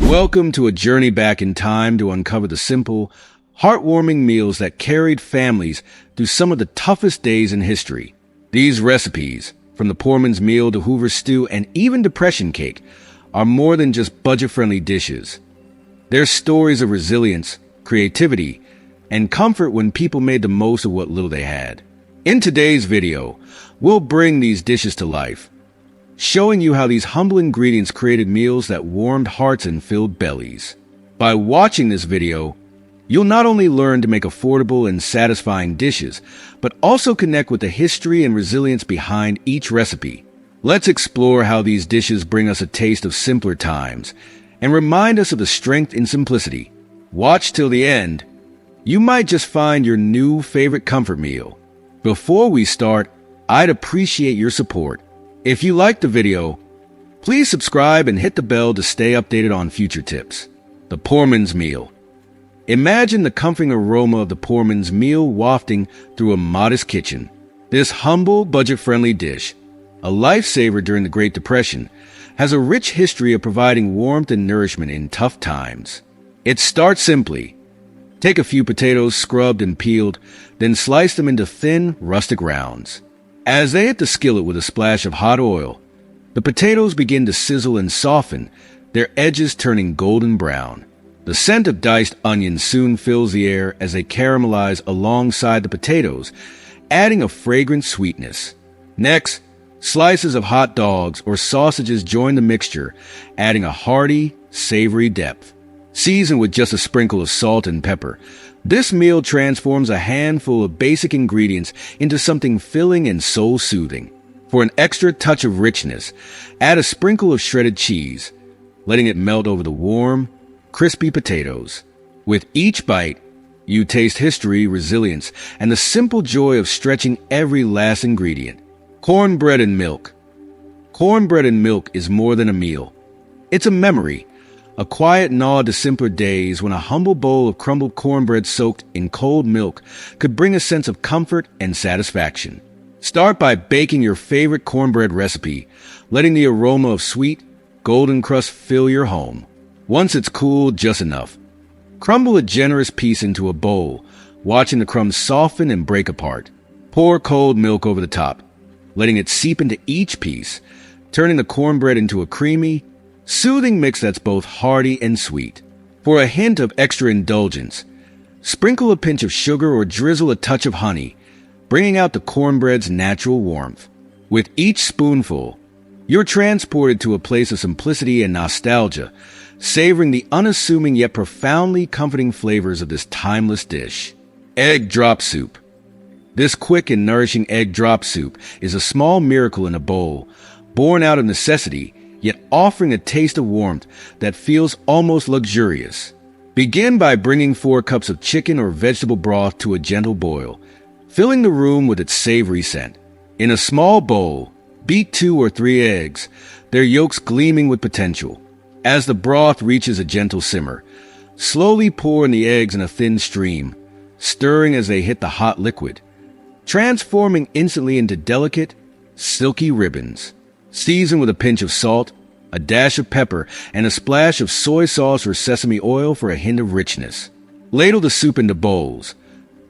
Welcome to a journey back in time to uncover the simple, heartwarming meals that carried families through some of the toughest days in history. These recipes, from the poor man's meal to Hoover's stew and even depression cake, are more than just budget-friendly dishes. They're stories of resilience, creativity, and comfort when people made the most of what little they had. In today's video, we'll bring these dishes to life, showing you how these humble ingredients created meals that warmed hearts and filled bellies. By watching this video, you'll not only learn to make affordable and satisfying dishes, but also connect with the history and resilience behind each recipe. Let's explore how these dishes bring us a taste of simpler times and remind us of the strength in simplicity. Watch till the end. You might just find your new favorite comfort meal. Before we start, I'd appreciate your support. If you liked the video, please subscribe and hit the bell to stay updated on future tips. The poor man's meal. Imagine the comforting aroma of the poor man's meal wafting through a modest kitchen. This humble, budget-friendly dish, a lifesaver during the Great Depression, has a rich history of providing warmth and nourishment in tough times. It starts simply. Take a few potatoes scrubbed and peeled, then slice them into thin, rustic rounds. As they hit the skillet with a splash of hot oil, the potatoes begin to sizzle and soften, their edges turning golden brown. The scent of diced onions soon fills the air as they caramelize alongside the potatoes, adding a fragrant sweetness. Next, slices of hot dogs or sausages join the mixture, adding a hearty, savory depth. Seasoned with just a sprinkle of salt and pepper, this meal transforms a handful of basic ingredients into something filling and soul-soothing. For an extra touch of richness, add a sprinkle of shredded cheese, letting it melt over the warm, crispy potatoes. With each bite, you taste history, resilience, and the simple joy of stretching every last ingredient. Cornbread and milk. Cornbread and milk is more than a meal. It's a memory. A quiet nod to simpler days when a humble bowl of crumbled cornbread soaked in cold milk could bring a sense of comfort and satisfaction. Start by baking your favorite cornbread recipe, letting the aroma of sweet, golden crust fill your home. Once it's cooled just enough, crumble a generous piece into a bowl, watching the crumbs soften and break apart. Pour cold milk over the top, letting it seep into each piece, turning the cornbread into a creamy, soothing mix that's both hearty and sweet. For a hint of extra indulgence, sprinkle a pinch of sugar or drizzle a touch of honey, bringing out the cornbread's natural warmth. With each spoonful, you're transported to a place of simplicity and nostalgia, savoring the unassuming yet profoundly comforting flavors of this timeless dish. Egg drop soup. This quick and nourishing egg drop soup is a small miracle in a bowl, born out of necessity, yet offering a taste of warmth that feels almost luxurious. Begin by bringing 4 cups of chicken or vegetable broth to a gentle boil, filling the room with its savory scent. In a small bowl, beat 2 or 3 eggs, their yolks gleaming with potential. As the broth reaches a gentle simmer, slowly pour in the eggs in a thin stream, stirring as they hit the hot liquid, transforming instantly into delicate, silky ribbons. Season with a pinch of salt, a dash of pepper, and a splash of soy sauce or sesame oil for a hint of richness. Ladle the soup into bowls,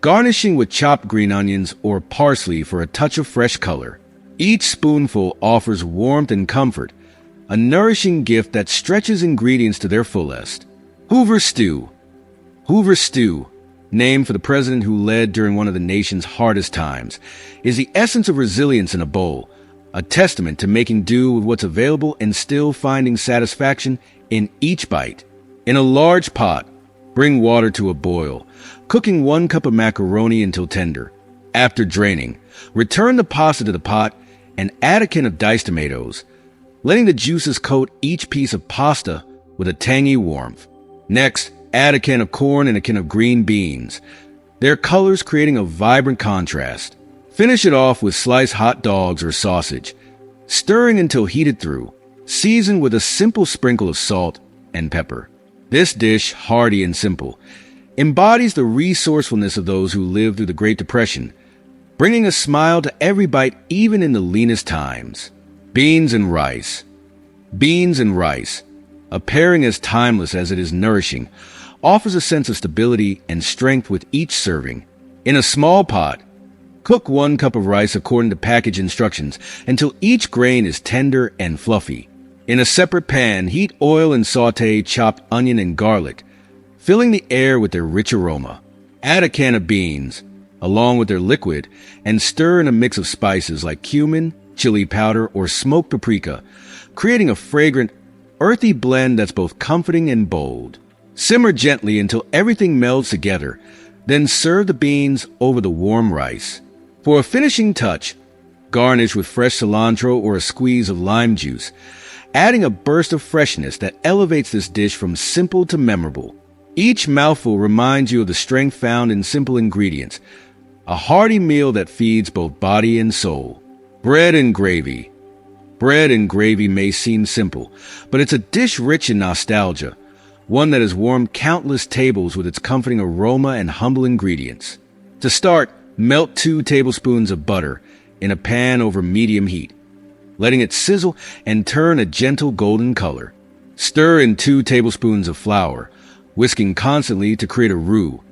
garnishing with chopped green onions or parsley for a touch of fresh color. Each spoonful offers warmth and comfort, a nourishing gift that stretches ingredients to their fullest. Hoover's stew. Hoover's stew, named for the president who led during one of the nation's hardest times, is the essence of resilience in a bowl, a testament to making do with what's available and still finding satisfaction in each bite. In a large pot, bring water to a boil, cooking 1 cup of macaroni until tender. After draining, return the pasta to the pot and add a can of diced tomatoes, letting the juices coat each piece of pasta with a tangy warmth. Next, add a can of corn and a can of green beans, their colors creating a vibrant contrast. Finish it off with sliced hot dogs or sausage, stirring until heated through. Season with a simple sprinkle of salt and pepper. This dish, hearty and simple, embodies the resourcefulness of those who lived through the Great Depression, bringing a smile to every bite even in the leanest times. Beans and rice. Beans and rice. A pairing as timeless as it is nourishing, offers a sense of stability and strength with each serving. In a small pot, cook 1 cup of rice according to package instructions until each grain is tender and fluffy. In a separate pan, heat oil and saute chopped onion and garlic, filling the air with their rich aroma. Add a can of beans, along with their liquid, and stir in a mix of spices like cumin, chili powder, or smoked paprika, creating a fragrant, earthy blend that's both comforting and bold. Simmer gently until everything melds together, then serve the beans over the warm rice. For a finishing touch, garnish with fresh cilantro or a squeeze of lime juice, adding a burst of freshness that elevates this dish from simple to memorable. Each mouthful reminds you of the strength found in simple ingredients, a hearty meal that feeds both body and soul. Bread and gravy. Bread and gravy may seem simple, but it's a dish rich in nostalgia, one that has warmed countless tables with its comforting aroma and humble ingredients. To start, melt 2 tablespoons of butter in a pan over medium heat, letting it sizzle and turn a gentle golden color. Stir in 2 tablespoons of flour, whisking constantly to create a roux,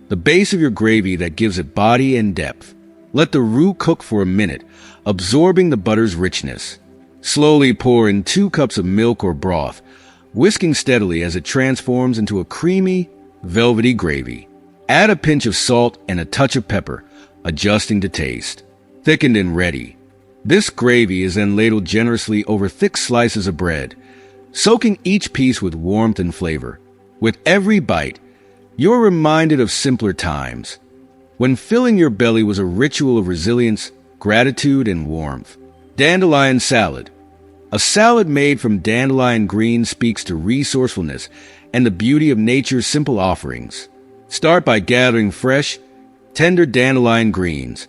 the base of your gravy that gives it body and depth. Let the roux cook for a minute, absorbing the butter's richness. Slowly pour in 2 cups of milk or broth, whisking steadily as it transforms into a creamy, velvety gravy. Add a pinch of salt and a touch of pepper, adjusting to taste. Thickened and ready. This gravy is then ladled generously over thick slices of bread, soaking each piece with warmth and flavor. With every bite, you're reminded of simpler times, when filling your belly was a ritual of resilience, gratitude, and warmth. Dandelion salad. A salad made from dandelion greens speaks to resourcefulness and the beauty of nature's simple offerings. Start by gathering fresh, tender dandelion greens,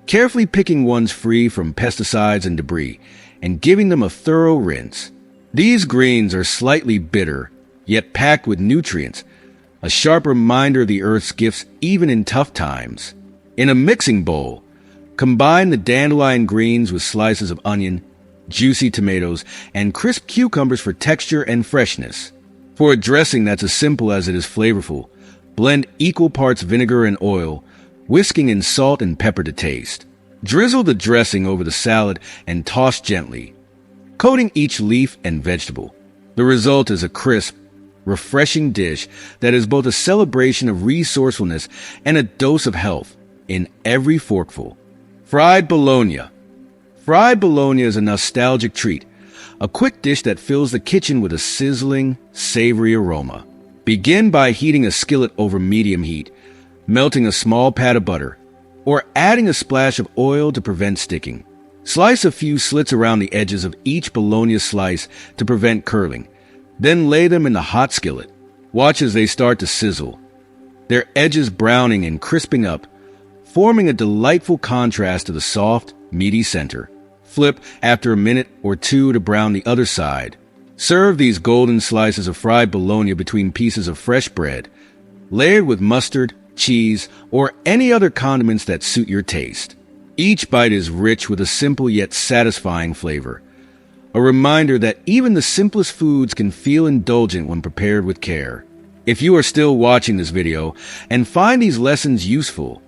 carefully picking ones free from pesticides and debris, and giving them a thorough rinse. These greens are slightly bitter, yet packed with nutrients, a sharp reminder of the earth's gifts even in tough times. In a mixing bowl, combine the dandelion greens with slices of onion, juicy tomatoes, and crisp cucumbers for texture and freshness. For a dressing that's as simple as it is flavorful, blend equal parts vinegar and oil, whisking in salt and pepper to taste. Drizzle the dressing over the salad and toss gently, coating each leaf and vegetable. The result is a crisp, refreshing dish that is both a celebration of resourcefulness and a dose of health in every forkful. Fried bologna. Fried bologna is a nostalgic treat, a quick dish that fills the kitchen with a sizzling, savory aroma. Begin by heating a skillet over medium heat, melting a small pat of butter, or adding a splash of oil to prevent sticking. Slice a few slits around the edges of each bologna slice to prevent curling. Then lay them in the hot skillet. Watch as they start to sizzle, their edges browning and crisping up, forming a delightful contrast to the soft, meaty center. Flip after a minute or 2 to brown the other side. Serve these golden slices of fried bologna between pieces of fresh bread, layered with mustard, cheese, or any other condiments that suit your taste. Each bite is rich with a simple yet satisfying flavor, a reminder that even the simplest foods can feel indulgent when prepared with care. If you are still watching this video and find these lessons useful,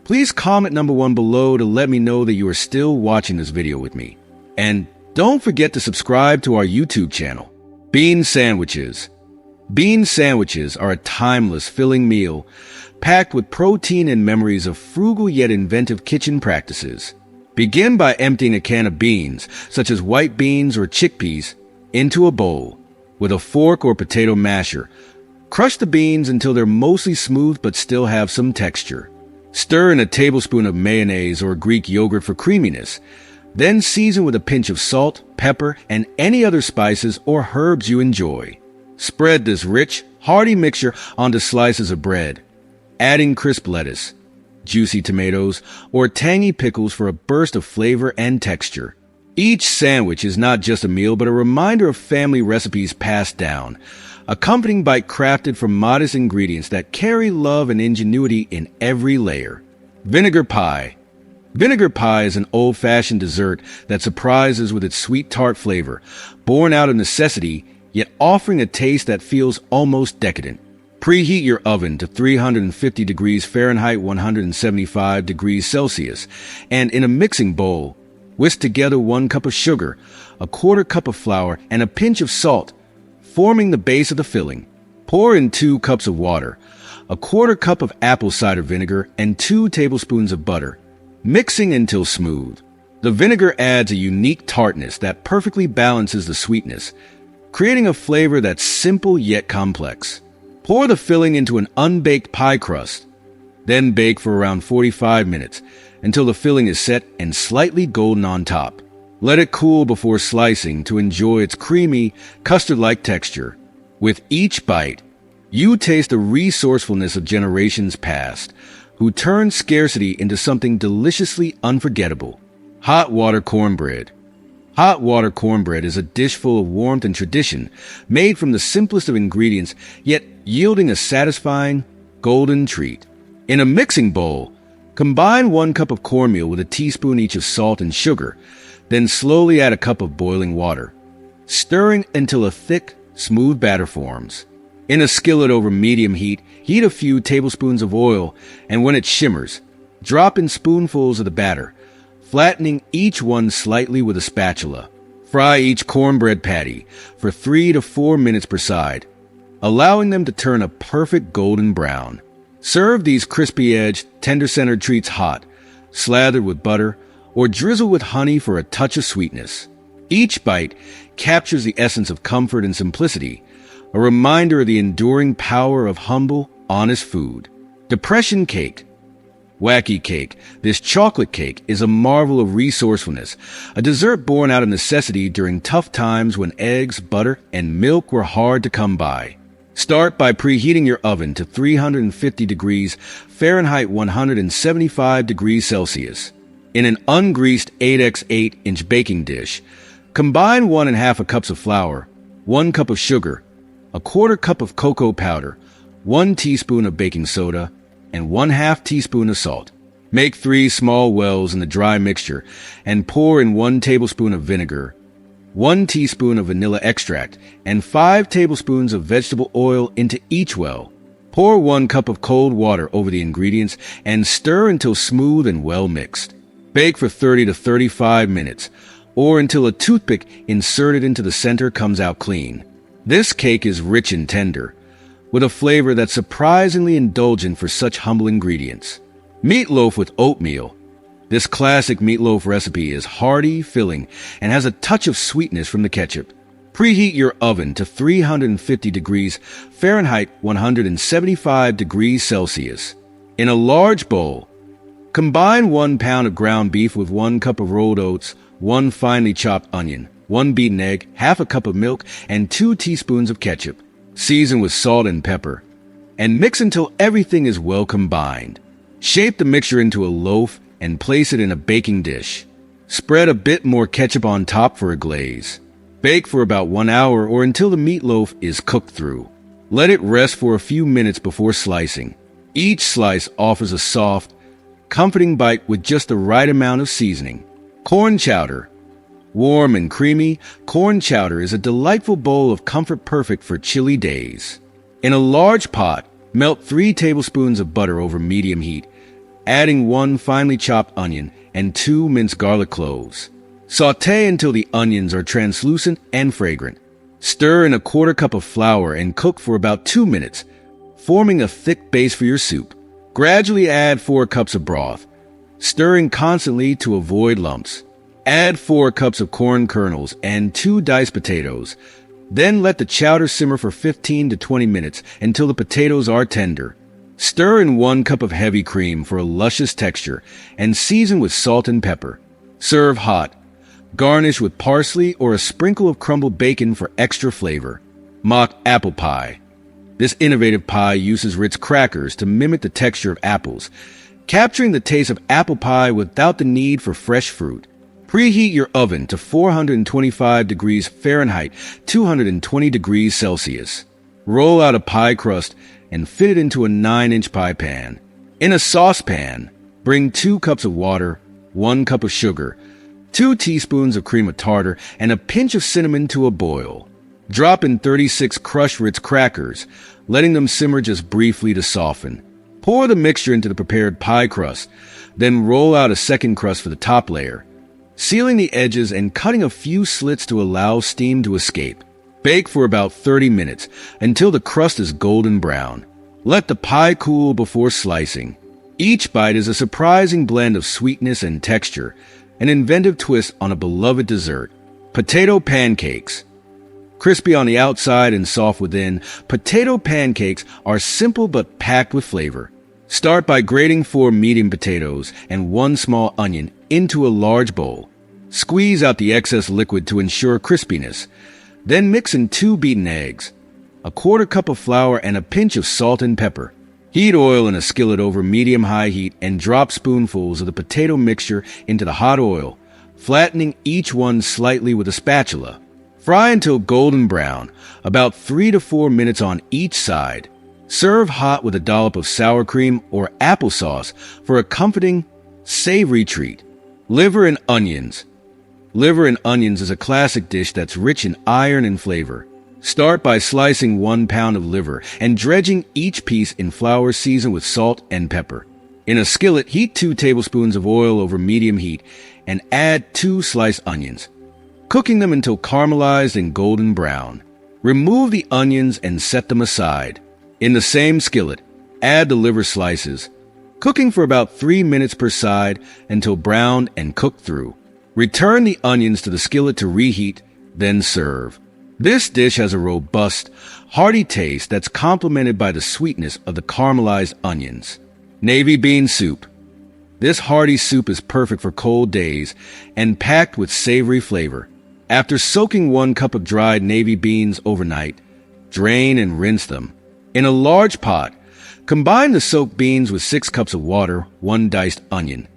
please comment number 1 below to let me know that you are still watching this video with me. And don't forget to subscribe to our YouTube channel. Bean sandwiches. Bean sandwiches are a timeless, filling meal packed with protein and memories of frugal yet inventive kitchen practices. Begin by emptying a can of beans, such as white beans or chickpeas, into a bowl. With a fork or potato masher, crush the beans until they're mostly smooth but still have some texture. Stir in a tablespoon of mayonnaise or Greek yogurt for creaminess. Then season with a pinch of salt, pepper, and any other spices or herbs you enjoy. Spread this rich, hearty mixture onto slices of bread, adding crisp lettuce, juicy tomatoes, or tangy pickles for a burst of flavor and texture. Each sandwich is not just a meal, but a reminder of family recipes passed down, a comforting bite crafted from modest ingredients that carry love and ingenuity in every layer. Vinegar pie. Vinegar pie is an old-fashioned dessert that surprises with its sweet tart flavor, born out of necessity yet offering a taste that feels almost decadent. Preheat your oven to 350 degrees Fahrenheit, 175 degrees Celsius, and in a mixing bowl, whisk together 1 cup of sugar, a quarter cup of flour, and a pinch of salt, forming the base of the filling. Pour in 2 cups of water, a quarter cup of apple cider vinegar, and 2 tablespoons of butter, mixing until smooth. The vinegar adds a unique tartness that perfectly balances the sweetness, creating a flavor that's simple yet complex. Pour the filling into an unbaked pie crust, then bake for around 45 minutes until the filling is set and slightly golden on top. Let it cool before slicing to enjoy its creamy, custard-like texture. With each bite, you taste the resourcefulness of generations past, who turned scarcity into something deliciously unforgettable. Hot water cornbread. Hot water cornbread is a dish full of warmth and tradition, made from the simplest of ingredients, yet yielding a satisfying, golden treat. In a mixing bowl, combine 1 cup of cornmeal with a teaspoon each of salt and sugar, then slowly add a cup of boiling water, stirring until a thick, smooth batter forms. In a skillet over medium heat, heat a few tablespoons of oil, and when it shimmers, drop in spoonfuls of the batter, flattening each one slightly with a spatula. Fry each cornbread patty for 3 to 4 minutes per side, allowing them to turn a perfect golden brown. Serve these crispy-edged, tender-centered treats hot, slathered with butter, or drizzle with honey for a touch of sweetness. Each bite captures the essence of comfort and simplicity, a reminder of the enduring power of humble, honest food. Depression cake. Wacky cake. This chocolate cake is a marvel of resourcefulness, a dessert born out of necessity during tough times when eggs, butter, and milk were hard to come by. Start by preheating your oven to 350 degrees Fahrenheit, 175 degrees Celsius. In an ungreased 8x8-inch baking dish, combine 1½ cups of flour, 1 cup of sugar, a quarter cup of cocoa powder, 1 teaspoon of baking soda, and 1/2 teaspoon of salt. Make 3 small wells in the dry mixture and pour in 1 tablespoon of vinegar, 1 teaspoon of vanilla extract, and 5 tablespoons of vegetable oil into each well. Pour 1 cup of cold water over the ingredients and stir until smooth and well mixed. Bake for 30 to 35 minutes, or until a toothpick inserted into the center comes out clean. This cake is rich and tender, with a flavor that's surprisingly indulgent for such humble ingredients. Meatloaf with oatmeal. This classic meatloaf recipe is hearty, filling, and has a touch of sweetness from the ketchup. Preheat your oven to 350 degrees Fahrenheit, 175 degrees Celsius. In a large bowl, combine 1 pound of ground beef with 1 cup of rolled oats, 1 finely chopped onion, 1 beaten egg, half a cup of milk, and 2 teaspoons of ketchup. Season with salt and pepper, and mix until everything is well combined. Shape the mixture into a loaf and place it in a baking dish. Spread a bit more ketchup on top for a glaze. Bake for about 1 hour or until the meatloaf is cooked through. Let it rest for a few minutes before slicing. Each slice offers a soft, comforting bite with just the right amount of seasoning. Corn chowder. Warm and creamy, corn chowder is a delightful bowl of comfort perfect for chilly days. In a large pot, melt 3 tablespoons of butter over medium heat, adding 1 finely chopped onion and 2 minced garlic cloves. Sauté until the onions are translucent and fragrant. Stir in a quarter cup of flour and cook for about 2 minutes, forming a thick base for your soup. Gradually add 4 cups of broth, stirring constantly to avoid lumps. Add 4 cups of corn kernels and 2 diced potatoes. Then let the chowder simmer for 15 to 20 minutes until the potatoes are tender. Stir in 1 cup of heavy cream for a luscious texture and season with salt and pepper. Serve hot. Garnish with parsley or a sprinkle of crumbled bacon for extra flavor. Mock apple pie. This innovative pie uses Ritz crackers to mimic the texture of apples, capturing the taste of apple pie without the need for fresh fruit. Preheat your oven to 425 degrees Fahrenheit, 220 degrees Celsius. Roll out a pie crust and fit it into a 9-inch pie pan. In a saucepan, bring 2 cups of water, 1 cup of sugar, 2 teaspoons of cream of tartar, and a pinch of cinnamon to a boil. Drop in 36 crushed Ritz crackers, letting them simmer just briefly to soften. Pour the mixture into the prepared pie crust, then roll out a second crust for the top layer, sealing the edges and cutting a few slits to allow steam to escape. Bake for about 30 minutes until the crust is golden brown. Let the pie cool before slicing. Each bite is a surprising blend of sweetness and texture, an inventive twist on a beloved dessert. Potato pancakes. Crispy on the outside and soft within, potato pancakes are simple but packed with flavor. Start by grating 4 medium potatoes and 1 small onion into a large bowl. Squeeze out the excess liquid to ensure crispiness. Then mix in 2 beaten eggs, a 1/4 cup of flour, and a pinch of salt and pepper. Heat oil in a skillet over medium-high heat and drop spoonfuls of the potato mixture into the hot oil, flattening each one slightly with a spatula. Fry until golden brown, about 3 to 4 minutes on each side. Serve hot with a dollop of sour cream or applesauce for a comforting, savory treat. Liver and onions. Liver and onions is a classic dish that's rich in iron and flavor. Start by slicing 1 pound of liver and dredging each piece in flour seasoned with salt and pepper. In a skillet, heat 2 tablespoons of oil over medium heat and add 2 sliced onions, cooking them until caramelized and golden brown. Remove the onions and set them aside. In the same skillet, add the liver slices, cooking for about 3 minutes per side until browned and cooked through. Return the onions to the skillet to reheat, then serve. This dish has a robust, hearty taste that's complemented by the sweetness of the caramelized onions. Navy bean soup. This hearty soup is perfect for cold days and packed with savory flavor. After soaking 1 cup of dried navy beans overnight, drain and rinse them. In a large pot, combine the soaked beans with 6 cups of water, 1 diced onion,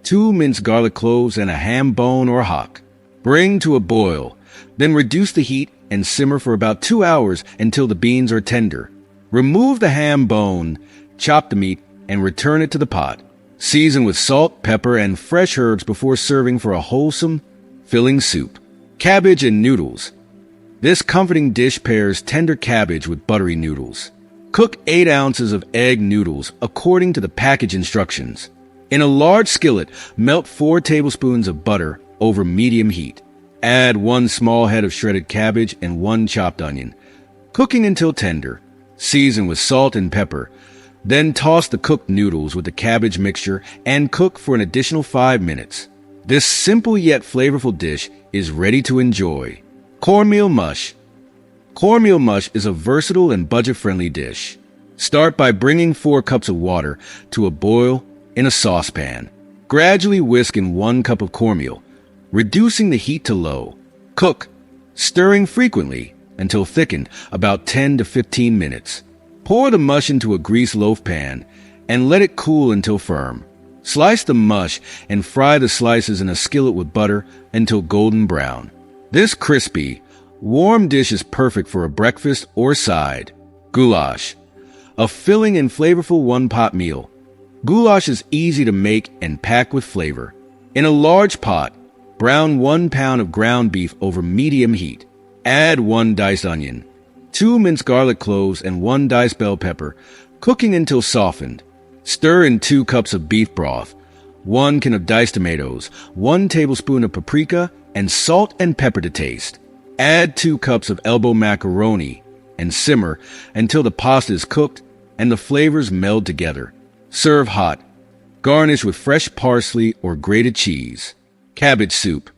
2 minced garlic cloves, and a ham bone or hock. Bring to a boil, then reduce the heat and simmer for about 2 hours until the beans are tender. Remove the ham bone, chop the meat, and return it to the pot. Season with salt, pepper, and fresh herbs before serving for a wholesome, filling soup. Cabbage and noodles. This comforting dish pairs tender cabbage with buttery noodles. Cook 8 ounces of egg noodles according to the package instructions. In a large skillet, melt 4 tablespoons of butter over medium heat. Add 1 small head of shredded cabbage and 1 chopped onion, cooking until tender. Season with salt and pepper. Then toss the cooked noodles with the cabbage mixture and cook for an additional 5 minutes. This simple yet flavorful dish is ready to enjoy. Cornmeal mush. Cornmeal mush is a versatile and budget-friendly dish. Start by bringing 4 cups of water to a boil in a saucepan. Gradually whisk in 1 cup of cornmeal, reducing the heat to low. Cook, stirring frequently until thickened, about 10 to 15 minutes. Pour the mush into a greased loaf pan and let it cool until firm. Slice the mush and fry the slices in a skillet with butter until golden brown. This crispy, warm dish is perfect for a breakfast or side. Goulash. A filling and flavorful one-pot meal. Goulash is easy to make and packed with flavor. In a large pot, brown 1 pound of ground beef over medium heat. Add 1 diced onion, 2 minced garlic cloves, and 1 diced bell pepper, cooking until softened. Stir in 2 cups of beef broth, 1 can of diced tomatoes, 1 tablespoon of paprika, and salt and pepper to taste. Add 2 cups of elbow macaroni and simmer until the pasta is cooked and the flavors meld together. Serve hot. Garnish with fresh parsley or grated cheese. Cabbage soup.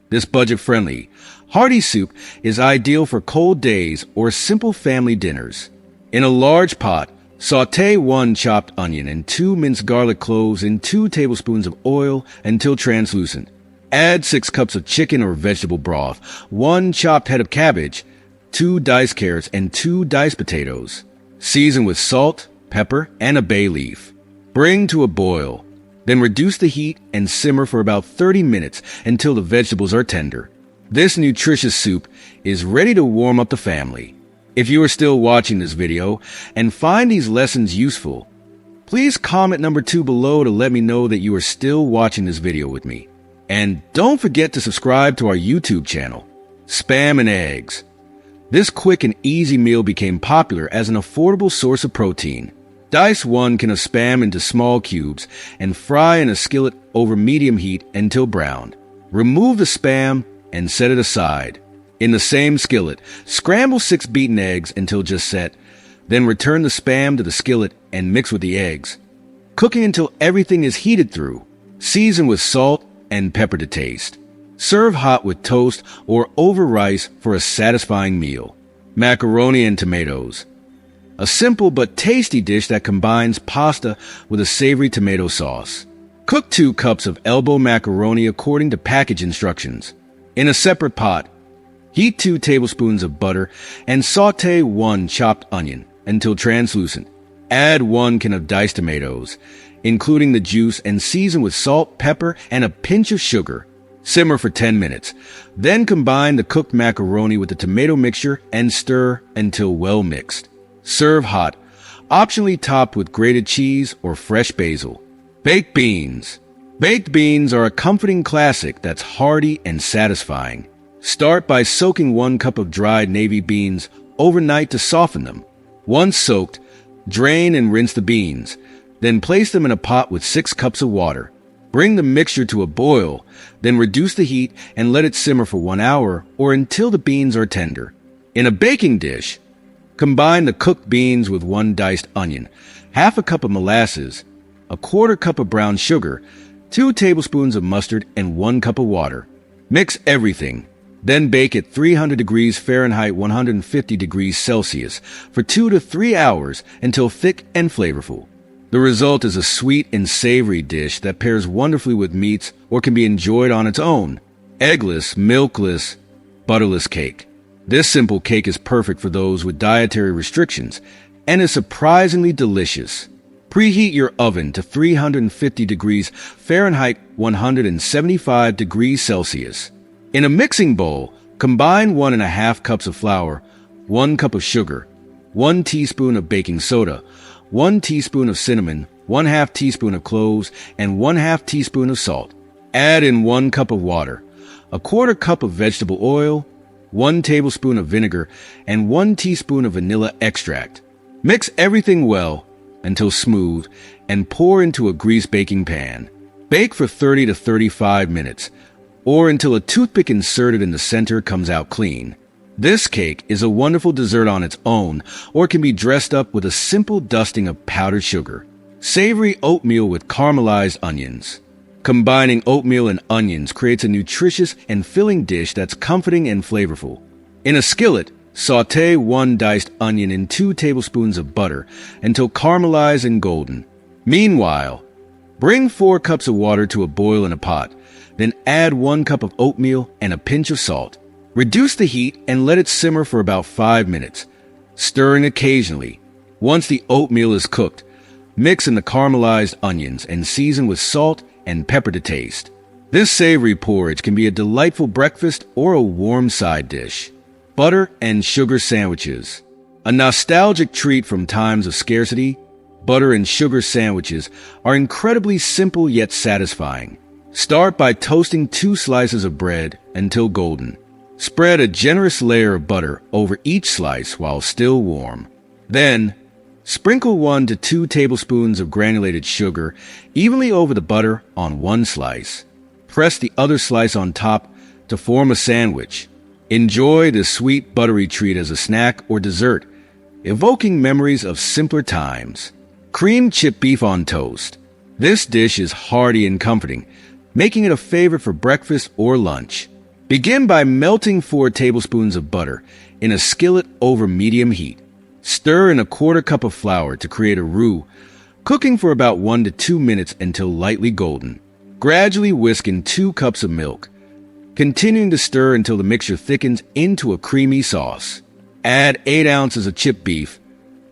This budget-friendly, hearty soup is ideal for cold days or simple family dinners. In a large pot, sauté 1 chopped onion and 2 minced garlic cloves in 2 tablespoons of oil until translucent. Add 6 cups of chicken or vegetable broth, 1 chopped head of cabbage, 2 diced carrots, and 2 diced potatoes. Season with salt, pepper, and a bay leaf. Bring to a boil. Then reduce the heat and simmer for about 30 minutes until the vegetables are tender. This nutritious soup is ready to warm up the family. If you are still watching this video and find these lessons useful, please comment number 2 below to let me know that you are still watching this video with me. And don't forget to subscribe to our YouTube channel, Spam and Eggs. This quick and easy meal became popular as an affordable source of protein. Dice 1 can of Spam into small cubes and fry in a skillet over medium heat until browned. Remove the Spam and set it aside. In the same skillet, scramble 6 beaten eggs until just set, then return the Spam to the skillet and mix with the eggs, cooking until everything is heated through. Season with salt and pepper to taste. Serve hot with toast or over rice for a satisfying meal. Macaroni and tomatoes. A simple but tasty dish that combines pasta with a savory tomato sauce. Cook 2 cups of elbow macaroni according to package instructions. In a separate pot, heat 2 tablespoons of butter and sauté 1 chopped onion until translucent. Add 1 can of diced tomatoes, including the juice, and season with salt, pepper, and a pinch of sugar. Simmer for 10 minutes. Then combine the cooked macaroni with the tomato mixture and stir until well mixed. Serve hot, optionally topped with grated cheese or fresh basil. Baked beans. Baked beans are a comforting classic that's hearty and satisfying. Start by soaking 1 cup of dried navy beans overnight to soften them. Once soaked, drain and rinse the beans. Then place them in a pot with 6 cups of water. Bring the mixture to a boil, then reduce the heat and let it simmer for 1 hour or until the beans are tender. In a baking dish, combine the cooked beans with 1 diced onion, half a cup of molasses, a 1/4 cup of brown sugar, 2 tablespoons of mustard, and 1 cup of water. Mix everything. Then bake at 300 degrees Fahrenheit, 150 degrees Celsius for 2 to 3 hours until thick and flavorful. The result is a sweet and savory dish that pairs wonderfully with meats or can be enjoyed on its own. Eggless, milkless, butterless cake. This simple cake is perfect for those with dietary restrictions and is surprisingly delicious. Preheat your oven to 350 degrees Fahrenheit, 175 degrees Celsius. In a mixing bowl, combine 1½ cups of flour, 1 cup of sugar, 1 teaspoon of baking soda, 1 teaspoon of cinnamon, 1/2 teaspoon of cloves, and 1/2 teaspoon of salt. Add in 1 cup of water, a 1/4 cup of vegetable oil, 1 tablespoon of vinegar, and 1 teaspoon of vanilla extract. Mix everything well until smooth and pour into a greased baking pan. Bake for 30 to 35 minutes, or until a toothpick inserted in the center comes out clean. This cake is a wonderful dessert on its own, or can be dressed up with a simple dusting of powdered sugar. Savory oatmeal with caramelized onions. Combining oatmeal and onions creates a nutritious and filling dish that's comforting and flavorful. In a skillet, sauté 1 diced onion in 2 tablespoons of butter until caramelized and golden. Meanwhile, bring 4 cups of water to a boil in a pot, then add 1 cup of oatmeal and a pinch of salt. Reduce the heat and let it simmer for about 5 minutes, stirring occasionally. Once the oatmeal is cooked, mix in the caramelized onions and season with salt and pepper to taste. This savory porridge can be a delightful breakfast or a warm side dish. Butter and sugar sandwiches. A nostalgic treat from times of scarcity, butter and sugar sandwiches are incredibly simple yet satisfying. Start by toasting 2 slices of bread until golden. Spread a generous layer of butter over each slice while still warm. Then, sprinkle 1 to 2 tablespoons of granulated sugar evenly over the butter on 1 slice. Press the other slice on top to form a sandwich. Enjoy this sweet buttery treat as a snack or dessert, evoking memories of simpler times. Cream chip beef on toast. This dish is hearty and comforting, making it a favorite for breakfast or lunch. Begin by melting 4 tablespoons of butter in a skillet over medium heat. Stir in a 1/4 cup of flour to create a roux, cooking for about 1 to 2 minutes until lightly golden. Gradually whisk in 2 cups of milk, continuing to stir until the mixture thickens into a creamy sauce. Add 8 ounces of chipped beef,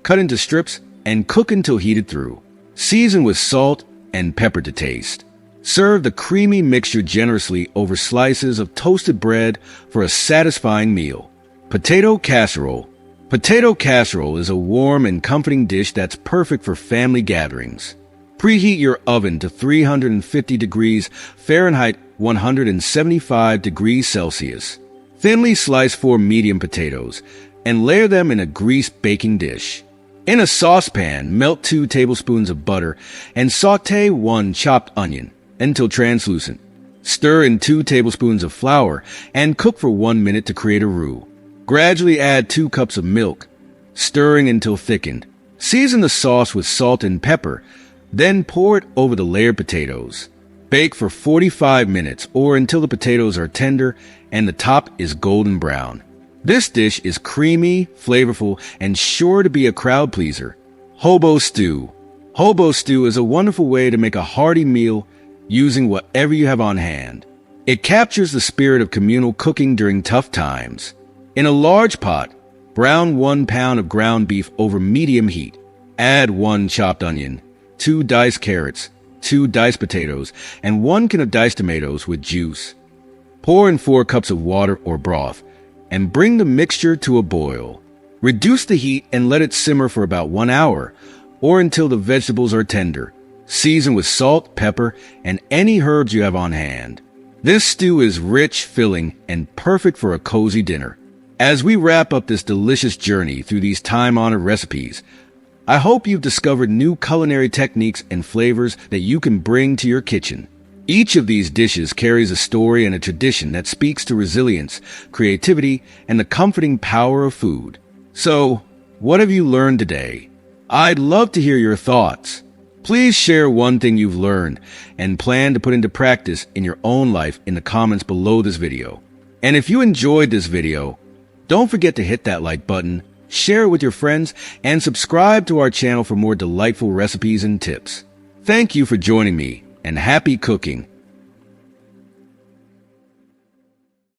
cut into strips, and cook until heated through. Season with salt and pepper to taste. Serve the creamy mixture generously over slices of toasted bread for a satisfying meal. Potato casserole. Potato casserole is a warm and comforting dish that's perfect for family gatherings. Preheat your oven to 350 degrees Fahrenheit, 175 degrees Celsius. Thinly slice 4 medium potatoes, and layer them in a greased baking dish. In a saucepan, melt 2 tablespoons of butter and saute 1 chopped onion until translucent. Stir in 2 tablespoons of flour and cook for 1 minute to create a roux. Gradually add 2 cups of milk, stirring until thickened. Season the sauce with salt and pepper, then pour it over the layered potatoes. Bake for 45 minutes or until the potatoes are tender and the top is golden brown. This dish is creamy, flavorful, and sure to be a crowd pleaser. Hobo stew. Hobo stew is a wonderful way to make a hearty meal using whatever you have on hand. It captures the spirit of communal cooking during tough times. In a large pot, brown 1 pound of ground beef over medium heat. Add 1 chopped onion, 2 diced carrots, 2 diced potatoes, and 1 can of diced tomatoes with juice. Pour in 4 cups of water or broth, and bring the mixture to a boil. Reduce the heat and let it simmer for about 1 hour, or until the vegetables are tender. Season with salt, pepper, and any herbs you have on hand. This stew is rich, filling, and perfect for a cozy dinner. As we wrap up this delicious journey through these time-honored recipes, I hope you've discovered new culinary techniques and flavors that you can bring to your kitchen. Each of these dishes carries a story and a tradition that speaks to resilience, creativity, and the comforting power of food. So, what have you learned today? I'd love to hear your thoughts. Please share one thing you've learned and plan to put into practice in your own life in the comments below this video. And if you enjoyed this video, don't forget to hit that like button, share it with your friends, and subscribe to our channel for more delightful recipes and tips. Thank you for joining me, and happy cooking.